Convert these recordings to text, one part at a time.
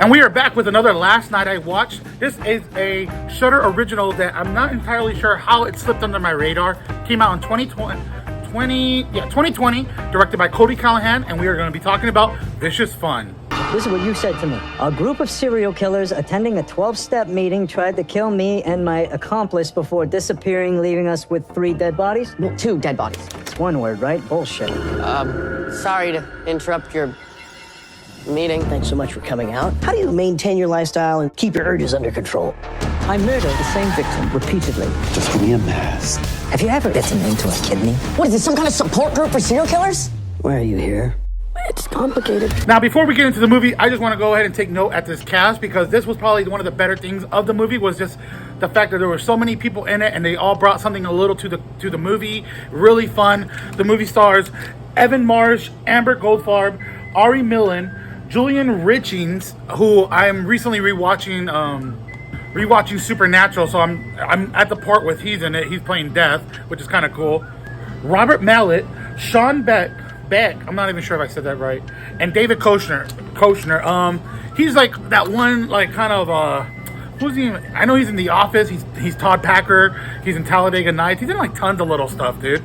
And we are back with another Last Night I Watched. This is a Shudder original that I'm not entirely sure how it slipped under my radar. Came out in 2020, directed by Cody Callahan, and we are going to be talking about Vicious Fun. This is what you said to me. A group of serial killers attending a 12-step meeting tried to kill me and my accomplice before disappearing, leaving us with 3 dead bodies? No, 2 dead bodies. It's one word, right? Bullshit. Sorry to interrupt your meeting. Thanks so much for coming out. How do you maintain your lifestyle and keep your urges under control? I murdered the same victim repeatedly. Just give me a mask. Have you ever bitten into a kidney? What is this, some kind of support group for serial killers? Why are you here? It's complicated. Now, before we get into the movie, I just want to go ahead and take note at this cast, because this was probably one of the better things of the movie, was just the fact that there were so many people in it and they all brought something a little to the movie. Really fun. The movie stars Evan Marsh, Amber Goldfarb, Ari Millen, Julian Richings, who I'm recently rewatching Supernatural, so I'm at the part with he's in it. He's playing Death, which is kind of cool. Robert Mallet, Sean Beck, I'm not even sure if I said that right, and David Koechner. He's like that one, like kind of who's he? I know he's in The Office. He's Todd Packer. He's in Talladega Nights. He's in like tons of little stuff, dude.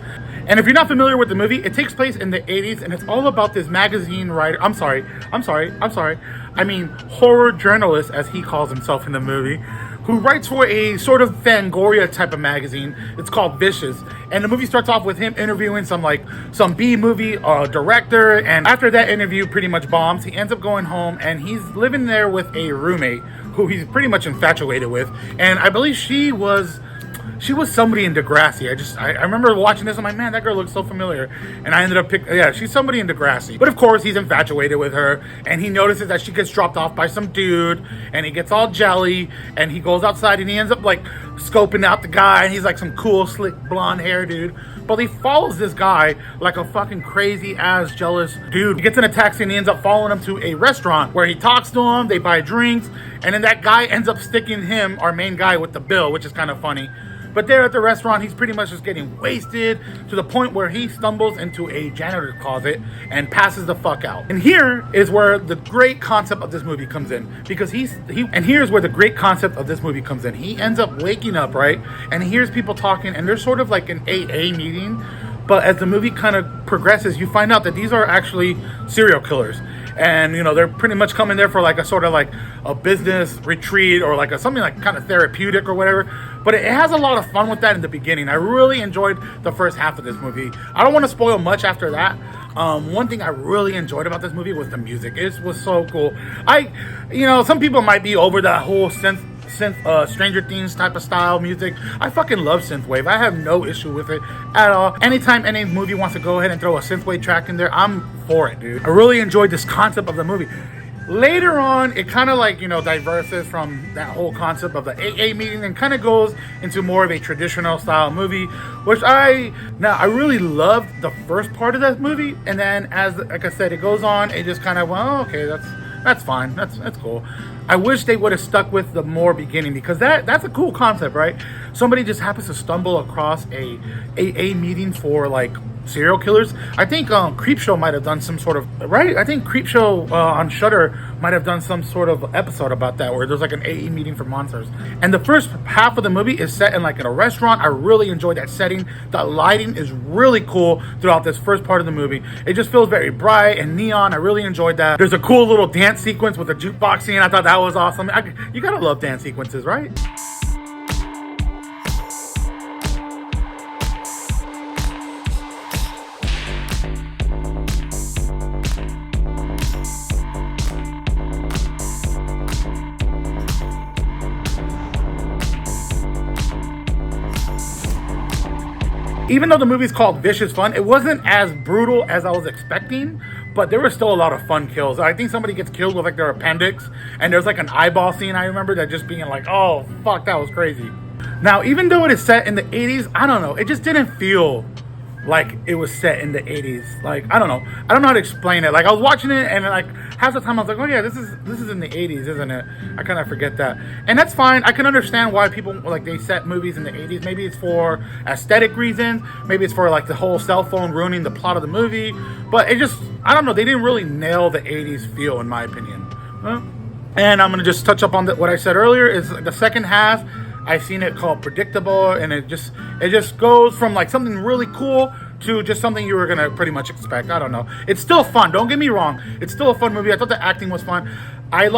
And if you're not familiar with the movie, it takes place in the 80s, and it's all about this magazine writer. I'm sorry. I mean, horror journalist, as he calls himself in the movie, who writes for a sort of Fangoria type of magazine. It's called Vicious. And the movie starts off with him interviewing some B-movie director. And after that interview pretty much bombs, he ends up going home, and he's living there with a roommate who he's pretty much infatuated with. And I believe she was somebody in Degrassi. I remember watching this. I'm like, man, that girl looks so familiar. And I ended up she's somebody in Degrassi. But of course, he's infatuated with her, and he notices that she gets dropped off by some dude, and he gets all jelly, and he goes outside, and he ends up like scoping out the guy, and he's like some cool, slick, blonde hair dude. But he follows this guy like a fucking crazy ass jealous dude. He gets in a taxi, and he ends up following him to a restaurant where he talks to him, they buy drinks, and then that guy ends up sticking him, our main guy, with the bill, which is kind of funny. But there at the restaurant, he's pretty much just getting wasted to the point where he stumbles into a janitor's closet and passes the fuck out. And here is where the great concept of this movie comes in, because here's where the great concept of this movie comes in. He ends up waking up, right? And he hears people talking, and there's sort of like an AA meeting. But as the movie kind of progresses, you find out that these are actually serial killers. And, you know, they're pretty much coming there for like a sort of like a business retreat, or like something like kind of therapeutic or whatever. But it has a lot of fun with that in the beginning. I really enjoyed the first half of this movie. I don't want to spoil much after that. One thing I really enjoyed about this movie was the music. It was so cool. Some people might be over that whole synth Stranger Things type of style music. I fucking love synthwave. I have no issue with it at all. Anytime any movie wants to go ahead and throw a synthwave track in there, I'm for it, dude. I really enjoyed this concept of the movie. Later on, it kind of like, diverses from that whole concept of the AA meeting and kind of goes into more of a traditional style movie, which I really loved the first part of that movie. And then like I said, it goes on, it just kind of, well, okay, that's fine. That's cool. I wish they would have stuck with the more beginning, because that's a cool concept, right? Somebody just happens to stumble across a AA meeting for like serial killers. I think Creepshow might have done some sort of, right? I think Creepshow on Shudder might have done some sort of episode about that, where there's like an AA meeting for monsters. And the first half of the movie is set in like in a restaurant. I really enjoyed that setting. The lighting is really cool throughout this first part of the movie. It just feels very bright and neon. I really enjoyed that. There's a cool little dance sequence with a jukebox scene. I thought that was awesome. You gotta love dance sequences, right? Even though the movie's called Vicious Fun, it wasn't as brutal as I was expecting, but there were still a lot of fun kills. I think somebody gets killed with like their appendix, and there's like an eyeball scene. I remember that just being like, oh, fuck, that was crazy. Now, even though it is set in the 80s, I don't know, it just didn't feel like it was set in the 80s. Like, I don't know how to explain it. Like, I was watching it, and like half the time I was like, oh yeah, this is in the 80s, isn't it? I kind of forget that, and that's fine. I can understand why people like they set movies in the 80s. Maybe it's for aesthetic reasons, maybe it's for like the whole cell phone ruining the plot of the movie, but it just, I don't know, they didn't really nail the 80s feel, in my opinion. And I'm gonna just touch up on what I said earlier. Is the second half, I've seen it called predictable, and it just goes from like something really cool to just something you were gonna pretty much expect. I don't know. It's still fun. Don't get me wrong. It's still a fun movie. I thought the acting was fun. I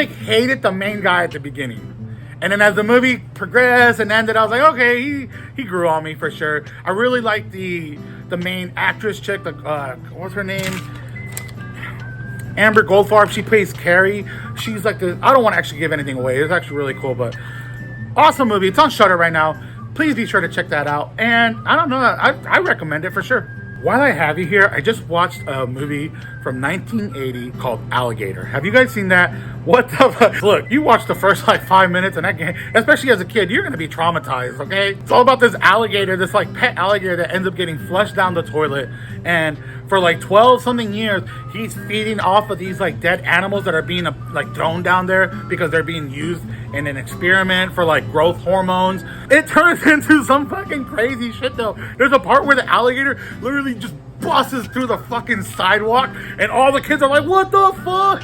hated the main guy at the beginning. And then as the movie progressed and ended, I was like, okay, he grew on me for sure. I really like the main actress chick, what's her name? Amber Goldfarb. She plays Carrie. She's like I don't want to actually give anything away. It's actually really cool, but awesome movie. It's on Shudder right now. Please be sure to check that out. And I don't know, I recommend it for sure. While I have you here, I just watched a movie from 1980 called Alligator. Have you guys seen that? What the fuck? Look, you watch the first like 5 minutes and that game, especially as a kid, you're gonna be traumatized, okay? It's all about this alligator, this like pet alligator that ends up getting flushed down the toilet. And for like 12 something years, he's feeding off of these like dead animals that are being like thrown down there because they're being used in an experiment for like growth hormones. It turns into some fucking crazy shit though. There's a part where the alligator literally just busts through the fucking sidewalk and all the kids are like, what the fuck?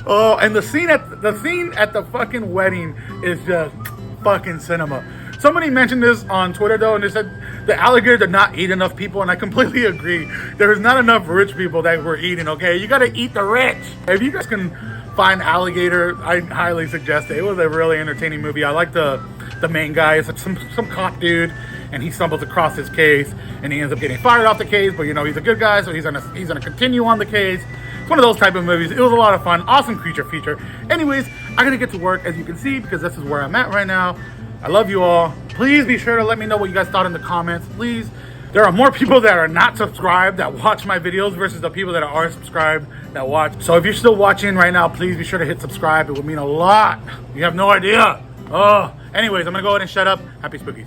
Oh, and the scene at the fucking wedding is just fucking cinema. Somebody mentioned this on Twitter though, and they said the alligator did not eat enough people, and I completely agree. There's not enough rich people that were eating, okay? You gotta eat the rich. If you guys can find Alligator, I highly suggest it. It was a really entertaining movie. I like the main guy. It's like some cop dude, and he stumbles across his case, and he ends up getting fired off the case, but you know, he's a good guy, so he's gonna continue on the case. It's one of those type of movies. It was a lot of fun. Awesome creature feature. Anyways, I gotta get to work, as you can see, because this is where I'm at right now. I love you all. Please be sure to let me know what you guys thought in the comments. Please. There are more people that are not subscribed that watch my videos versus the people that are subscribed that watch. So if you're still watching right now, please be sure to hit subscribe. It would mean a lot. You have no idea. Oh, anyways, I'm gonna go ahead and shut up. Happy Spookies.